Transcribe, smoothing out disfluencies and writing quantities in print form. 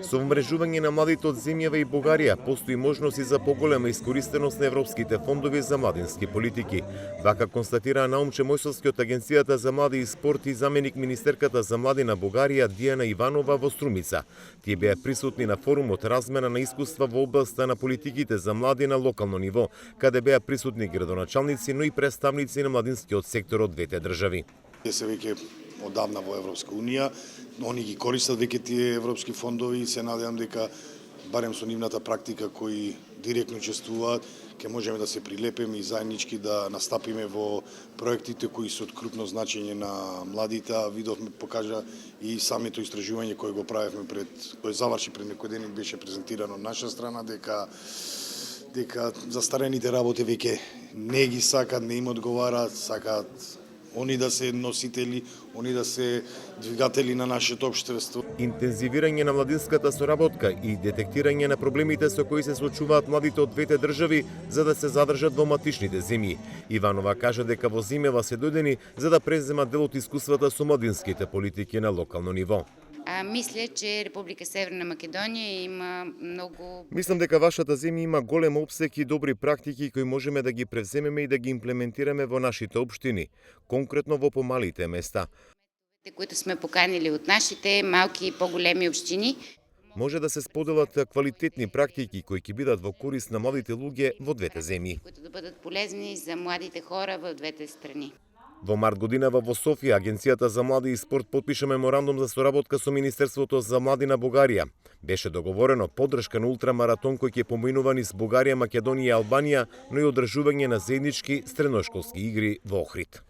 Со вмрежување на младите од земјава и Бугарија постои можност и за поголема искористеност на европските фондови за младински политики. Вака констатира Наумче Мојсовски од Агенцијата за млади и спорт и заменик министерката за млади на Бугарија Дијана Иванова во Струмица. Тие беа присутни на форумот размена на искуства во областа на политиките за млади на локално ниво, каде беа присутни градоначалници, но и представници на младинскиот сектор од двете држави. Се веќе одавна во Европска унија, они ги користат веќе тие европски фондови и се надевам дека барем со нивната практика кои директно учествуваат, ќе можеме да се прилепиме и заеднички да настапиме во проектите кои се од крупно значење на младите. Видовме, покажа и самото истражување кое го правевме кој заврши пред некој ден и беше презентирано од наша страна, дека застарените работи веќе не ги сакат, не им одговараат, сакаат они да се носители, они да се двигатели на нашето општество. Интензивирање на младинската соработка и детектирање на проблемите со кои се соочуваат младите од двете држави за да се задржат во матичните земји. Иванова кажа дека во земјава се дојдени за да преземат дел од искуствата со младинските политики на локално ниво. Мисля, че Република Северна Македонија има многу... Мислам дека вашата земја има голем опсек и добри практики кои можеме да ги превземеме и да ги имплементираме во нашите општини, конкретно во помалите места. Които сме поканили од нашите малки и поголеми општини. Може да се споделат квалитетни практики кои ќе бидат во корист на младите луѓе во двете земји. Които да бидат полезни за младите хора во двете страни. Во март годинава во Софија Агенцијата за млади и спорт потпиша меморандум за соработка со Министерството за млади на Бугарија. Беше договорено поддршка на ултрамаратон кој ќе поминува низ Бугарија, Македонија и Албанија, но и одржување на заеднички средношколски игри во Охрид.